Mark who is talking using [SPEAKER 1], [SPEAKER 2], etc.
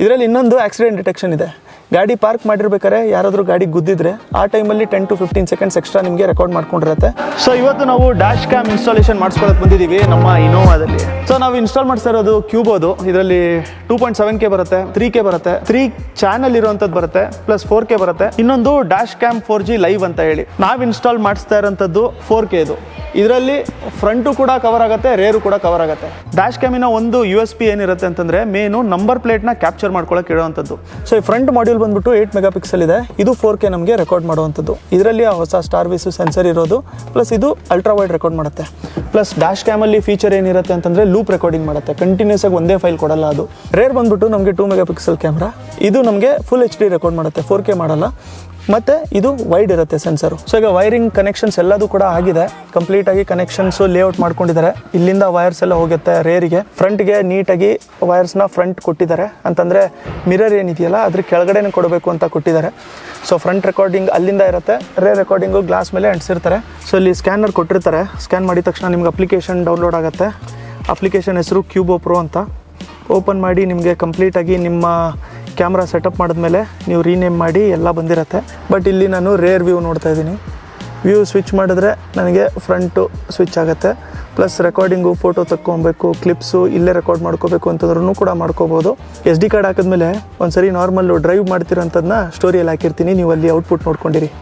[SPEAKER 1] ಇದರಲ್ಲಿ ಇನ್ನೊಂದು accident detection ಇದೆ. ಗಾಡಿ ಪಾರ್ಕ್ ಮಾಡಿರ್ಬೇಕಾದ್ರೆ ಯಾರಾದರೂ ಗಾಡಿ ಗುದ್ದಿದ್ರೆ ಆ ಟೈಮಲ್ಲಿ 10 to 15 ಸೆಕೆಂಡ್ಸ್ ಎಕ್ಸ್ಟ್ರಾ ನಿಮಗೆ ರೆಕಾರ್ಡ್ ಮಾಡ್ಕೊಂಡಿರುತ್ತೆ. ಸೊ ಇವತ್ತು ನಾವು ಡ್ಯಾಶ್ ಕ್ಯಾಮ್ ಇನ್ಸ್ಟಾಲೇಷನ್ ಮಾಡಿಸ್ಕೊಳ್ಳೋಕೆ ಬಂದಿದ್ದೀವಿ ನಮ್ಮ ಇನೋವಾದಲ್ಲಿ. ಸೊ ನಾವು ಇನ್ಸ್ಟಾಲ್ ಮಾಡ್ತಾ ಇರೋದು ಕ್ಯೂಬೋದು. ಇದರಲ್ಲಿ 2.7K ಬರುತ್ತೆ, 3K ಬರುತ್ತೆ, 3 ಚಾನಲ್ ಇರುವಂಥದ್ದು ಬರುತ್ತೆ, ಪ್ಲಸ್ 4K ಬರುತ್ತೆ. ಇನ್ನೊಂದು ಡ್ಯಾಶ್ ಕ್ಯಾಮ್ 4G ಲೈವ್ ಅಂತ ಹೇಳಿ ನಾವು ಇನ್ಸ್ಟಾಲ್ ಮಾಡಿಸ್ತಾ ಇರೋಂಥದ್ದು 4K ಇದು. ಇದರಲ್ಲಿ ಫ್ರಂಟು ಕೂಡ ಕವರ್ ಆಗುತ್ತೆ, ರೇರು ಕೂಡ ಕವರ್ ಆಗುತ್ತೆ. ಡ್ಯಾಶ್ ಕ್ಯಾಮಿನ ಒಂದು USP ಏನಿರುತ್ತೆ ಅಂತಂದ್ರೆ ಮೇನು ನಂಬರ್ ಪ್ಲೇಟ್ನ ಕ್ಯಾಪ್ಚರ್ ಮಾಡ್ಕೊಳ್ಳೋಕೆ ಇಡುವಂಥದ್ದು. ಸೊ ಈ ಫ್ರಂಟ್ ಮಾಡ್ಯೂಲ್ ಬಂದ್ಬಿಟ್ಟು 8 ಮೆಗಾಪಿಕ್ಸೆಲ್ ಇದೆ. ಇದು 4K ನಮಗೆ ರೆಕಾರ್ಡ್ ಮಾಡುವಂಥದ್ದು. ಇದರಲ್ಲಿ ಆ ಹೊಸ ಸ್ಟಾರ್ ವಿಸು ಸೆನ್ಸರ್ ಇರೋದು, ಪ್ಲಸ್ ಇದು ಅಲ್ಟ್ರಾ ವೈಡ್ ರೆಕಾರ್ಡ್ ಮಾಡುತ್ತೆ. ಪ್ಲಸ್ ಡ್ಯಾಶ್ ಕ್ಯಾಮಲ್ಲಿ ಫೀಚರ್ ಏನಿರುತ್ತೆ ಅಂತಂದ್ರೆ ಲೂಪ್ ರೆಕಾರ್ಡಿಂಗ್ ಮಾಡುತ್ತೆ, ಕಂಟಿನ್ಯೂಸ್ ಆಗಿ ಒಂದೇ ಫೈಲ್ ಕೊಡಲ್ಲ ಅದು. ರೇರ್ ಬಂದ್ಬಿಟ್ಟು ನಮಗೆ 2 ಮೆಗಾಪಿಕ್ಸೆಲ್ ಕ್ಯಾಮ್ರಾ. ಇದು ನಮಗೆ ಫುಲ್ HD ರೆಕಾರ್ಡ್ ಮಾಡುತ್ತೆ, 4K ಮಾಡಲ್ಲ. ಮತ್ತು ಇದು ವೈಡ್ ಇರುತ್ತೆ ಸೆನ್ಸರು. ಸೊ ಈಗ ವೈರಿಂಗ್ ಕನೆಕ್ಷನ್ಸ್ ಎಲ್ಲದೂ ಕೂಡ ಆಗಿದೆ, ಕಂಪ್ಲೀಟಾಗಿ ಕನೆಕ್ಷನ್ಸು ಲೇಔಟ್ ಮಾಡ್ಕೊಂಡಿದ್ದಾರೆ. ಇಲ್ಲಿಂದ ವೈರ್ಸ್ ಎಲ್ಲ ಹೋಗುತ್ತೆ ರೇರಿಗೆ. ಫ್ರಂಟ್ಗೆ ನೀಟಾಗಿ ವೈರ್ಸ್ನ ಫ್ರಂಟ್ ಕೊಟ್ಟಿದ್ದಾರೆ, ಅಂತಂದರೆ ಮಿರರ್ ಏನಿದೆಯಲ್ಲ ಅದ್ರ ಕೆಳಗಡೆನೇ ಕೊಡಬೇಕು ಅಂತ ಕೊಟ್ಟಿದ್ದಾರೆ. ಸೊ ಫ್ರಂಟ್ ರೆಕಾರ್ಡಿಂಗ್ ಅಲ್ಲಿಂದ ಇರುತ್ತೆ, ರೇರ್ ರೆಕಾರ್ಡಿಂಗು ಗ್ಲಾಸ್ ಮೇಲೆ ಅಂಟಿಸಿರ್ತಾರೆ. ಸೊ ಇಲ್ಲಿ ಸ್ಕ್ಯಾನರ್ ಕೊಟ್ಟಿರ್ತಾರೆ. ಸ್ಕ್ಯಾನ್ ಮಾಡಿದ ತಕ್ಷಣ ನಿಮ್ಗೆ ಅಪ್ಲಿಕೇಶನ್ ಡೌನ್ಲೋಡ್ ಆಗುತ್ತೆ. ಅಪ್ಲಿಕೇಶನ್ ಹೆಸರು ಕ್ಯೂಬೋ ಪ್ರೋ ಅಂತ. ಓಪನ್ ಮಾಡಿ ನಿಮಗೆ ಕಂಪ್ಲೀಟಾಗಿ ನಿಮ್ಮ ಕ್ಯಾಮ್ರಾ ಸೆಟಪ್ ಮಾಡಿದ್ಮೇಲೆ ನೀವು ರೀನೇಮ್ ಮಾಡಿ ಎಲ್ಲ ಬಂದಿರುತ್ತೆ. ಬಟ್ ಇಲ್ಲಿ ನಾನು ರೇರ್ ವ್ಯೂ ನೋಡ್ತಾ ಇದ್ದೀನಿ. ವ್ಯೂ ಸ್ವಿಚ್ ಮಾಡಿದ್ರೆ ನನಗೆ ಫ್ರಂಟು ಸ್ವಿಚ್ ಆಗುತ್ತೆ. ಪ್ಲಸ್ ರೆಕಾರ್ಡಿಂಗು, ಫೋಟೋ ತಕ್ಕೊಬೇಕು, ಕ್ಲಿಪ್ಸು ಇಲ್ಲೇ ರೆಕಾರ್ಡ್ ಮಾಡ್ಕೋಬೇಕು ಅಂತಂದ್ರೂ ಕೂಡ ಮಾಡ್ಕೋಬೋದು. SD ಕಾರ್ಡ್ ಹಾಕಿದ್ಮೇಲೆ ಒಂದು ಸರಿ ನಾರ್ಮಲ್ಲು ಡ್ರೈವ್ ಮಾಡ್ತಿರೋಂಥದ್ದನ್ನ ಸ್ಟೋರಿಯಲ್ಲಿ ಹಾಕಿರ್ತೀನಿ, ನೀವು ಅಲ್ಲಿ ಔಟ್ಪುಟ್ ನೋಡ್ಕೊಂಡಿರಿ.